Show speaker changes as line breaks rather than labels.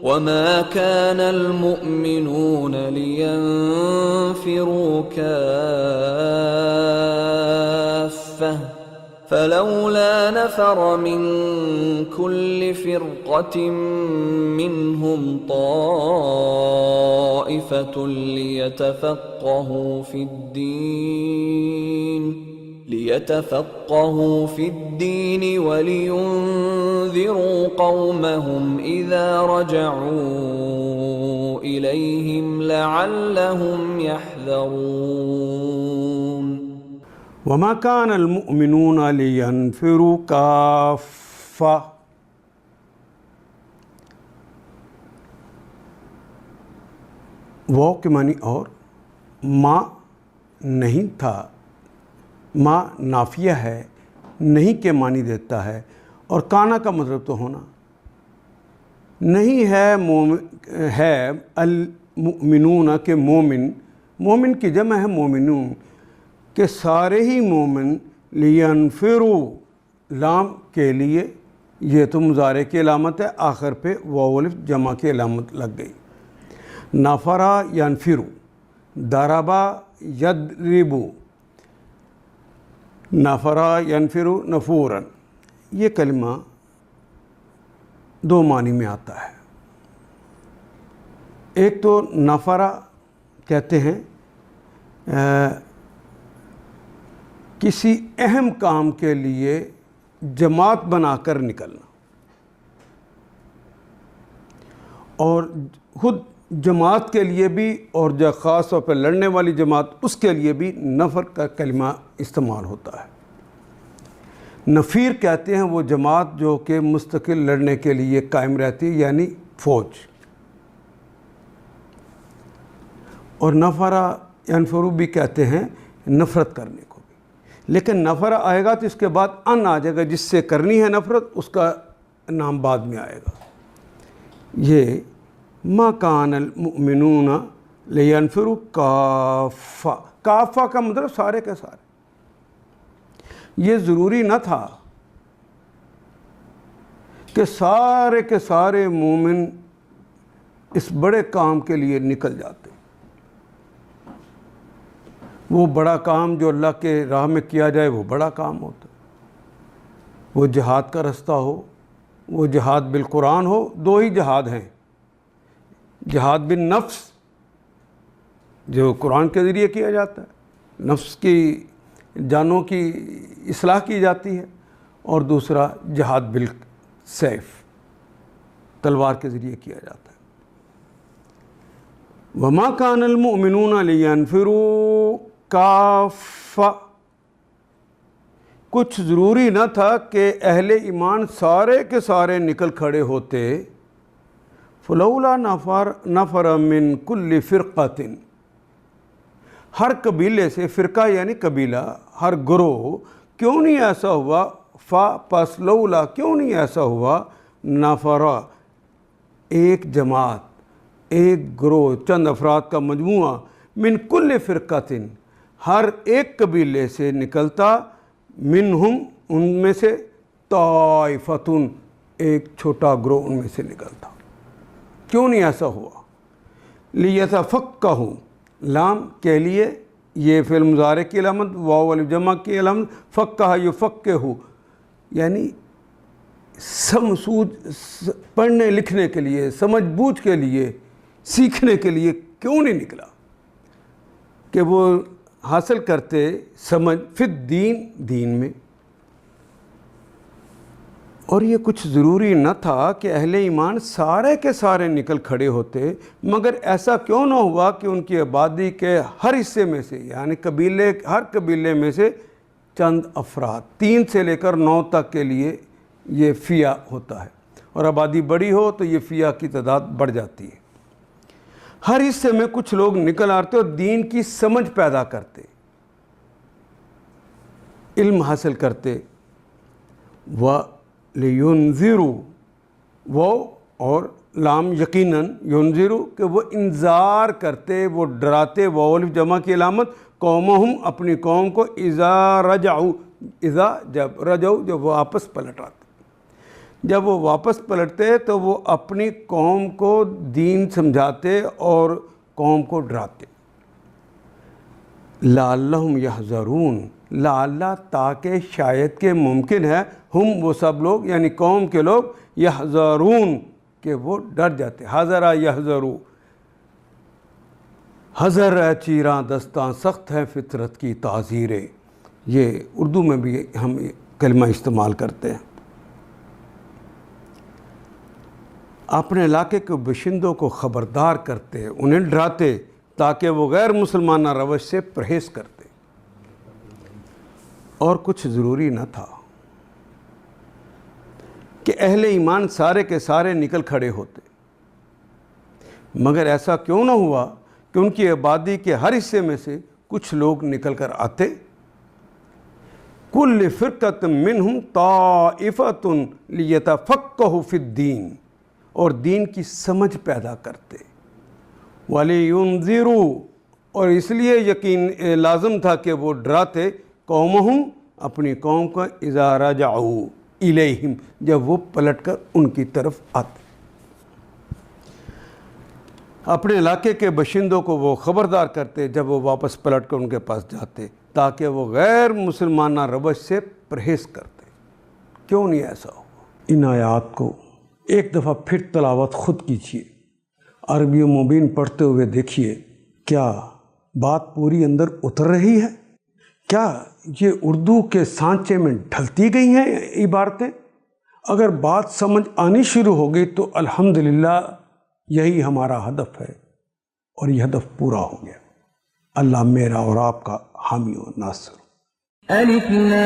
وما كان المؤمنون لينفروا كافة فلولا نفر من كل فرقة منهم طائفة ليتفقهوا في الدين ولينذروا قومهم إذا رجعوا إليهم لعلهم يحذرون
وما كان المؤمنون لينفروا كافة وہ کے معنی اور ما نہیں تھا، ما نافیہ ہے، نہیں کے معنی دیتا ہے، اور کانا کا مطلب تو ہونا نہیں ہے المؤمنون کے مومن کی جمع ہے مومنون کہ سارے ہی مومن لینفروا لام کے لیے، یہ تو مضارع کی علامت ہے، آخر پہ واو الف جمع کی علامت لگ گئی۔ نفرا ینفرو، ضربا یضربو، نفرا ینفرو نفورا، یہ کلمہ دو معنی میں آتا ہے۔ ایک تو نفرا کہتے ہیں کسی اہم کام کے لیے جماعت بنا کر نکلنا، اور خود جماعت کے لیے بھی، اور جو خاص طور پہ لڑنے والی جماعت اس کے لیے بھی نفر کا کلمہ استعمال ہوتا ہے۔ نفیر کہتے ہیں وہ جماعت جو کہ مستقل لڑنے کے لیے قائم رہتی ہے، یعنی فوج۔ اور نفرا ینفرو بھی کہتے ہیں نفرت کرنے کو بھی، لیکن نفرا آئے گا تو اس کے بعد ان آ جائے گا، جس سے کرنی ہے نفرت اس کا نام بعد میں آئے گا۔ یہ ما کان المؤمنون لینفروا کافہ، کافہ کا مطلب سارے کے سارے۔ یہ ضروری نہ تھا کہ سارے کے سارے مومن اس بڑے کام کے لیے نکل جاتے۔ وہ بڑا کام جو اللہ کے راہ میں کیا جائے وہ بڑا کام ہوتا ہے، وہ جہاد کا رستہ ہو، وہ جہاد بالقرآن ہو۔ دو ہی جہاد ہیں، جہاد بالنفس جو قرآن کے ذریعے کیا جاتا ہے، نفس کی جانوں کی اصلاح کی جاتی ہے، اور دوسرا جہاد بالسیف تلوار کے ذریعے کیا جاتا ہے۔ وما کان المؤمنون لینفروا کافہ، کچھ ضروری نہ تھا کہ اہل ایمان سارے کے سارے نکل کھڑے ہوتے۔ فلولا نفر من کل فرقۃ، ہر قبیلے سے، فرقہ یعنی قبیلہ، ہر گروہ، کیوں نہیں ایسا ہوا؟ پس لولا کیوں نہیں ایسا ہوا؟ نفرا ایک جماعت، ایک گروہ، چند افراد کا مجموعہ، من کل فرقۃ ہر ایک قبیلے سے نکلتا، منہم ان میں سے، طائفۃ ایک چھوٹا گروہ ان میں سے نکلتا۔ کیوں نہیں ایسا ہوا؟ لیتفقہوا، لام کے لیے، یہ فعل مضارع کی علامت، واو الف جمع کی علامت، فقہ یفقہ، یعنی پڑھنے لکھنے کے لیے، سمجھ بوجھ کے لیے، سیکھنے کے لیے کیوں نہیں نکلا کہ وہ حاصل کرتے سمجھ فی الدین، دین میں۔ اور یہ کچھ ضروری نہ تھا کہ اہل ایمان سارے کے سارے نکل کھڑے ہوتے، مگر ایسا کیوں نہ ہوا کہ ان کی آبادی کے ہر حصے میں سے، یعنی ہر قبیلے میں سے چند افراد، 3 سے لے کر 9 تک کے لیے یہ فیہ ہوتا ہے، اور آبادی بڑی ہو تو یہ فیہ کی تعداد بڑھ جاتی ہے۔ ہر حصے میں کچھ لوگ نکل آتے اور دین کی سمجھ پیدا کرتے، علم حاصل کرتے۔ لینذروا، وہ اور لام یقیناً، ینذروا کہ وہ انذار کرتے، وہ ڈراتے، واو الف جمع کی علامت، قومہم اپنی قوم کو، اذا رجعوا، اذا جب، رجعوا جب وہ واپس پلٹ آتے، جب وہ واپس پلٹتے تو وہ اپنی قوم کو دین سمجھاتے اور قوم کو ڈراتے. لعلہم یحذرون، لعل تاکہ شاید کہ ممکن ہے، ہم وہ سب لوگ یعنی قوم کے لوگ، یحذرون کہ وہ ڈر جاتے. حذر یحذرو، حذر ہے چیراں دستاں، سخت ہے فطرت کی تعزیریں. یہ اردو میں بھی ہم کلمہ استعمال کرتے ہیں. اپنے علاقے کے باشندوں کو خبردار کرتے، انہیں ڈراتے تاکہ وہ غیر مسلمانہ روش سے پرہیز کرتے. اور کچھ ضروری نہ تھا کہ اہل ایمان سارے کے سارے نکل کھڑے ہوتے، مگر ایسا کیوں نہ ہوا کہ ان کی آبادی کے ہر حصے میں سے کچھ لوگ نکل کر آتے. کل فرقۃ منہم طائفۃ لیتفقہوا فی الدین، اور دین کی سمجھ پیدا کرتے. وَلِيُنذِرُوا، اور اس لیے یقین لازم تھا کہ وہ ڈراتے قومہم، اپنی قوم کو، اذا رجعوا الیہم، جب وہ پلٹ کر ان کی طرف آتے. اپنے علاقے کے باشندوں کو وہ خبردار کرتے جب وہ واپس پلٹ کر ان کے پاس جاتے، تاکہ وہ غیر مسلمانہ روش سے پرہیز کرتے. کیوں نہیں ایسا ہوا؟ ان آیات کو ایک دفعہ پھر تلاوت خود کیجیے، عربی مبین پڑھتے ہوئے دیکھیے کیا بات پوری اندر اتر رہی ہے؟ کیا یہ اردو کے سانچے میں ڈھلتی گئی ہیں عبارتیں؟ اگر بات سمجھ آنی شروع ہو گئی تو الحمدللہ یہی ہمارا ہدف ہے، اور یہ ہدف پورا ہو گیا. اللہ میرا اور آپ کا حامی و ناصر.
الف لام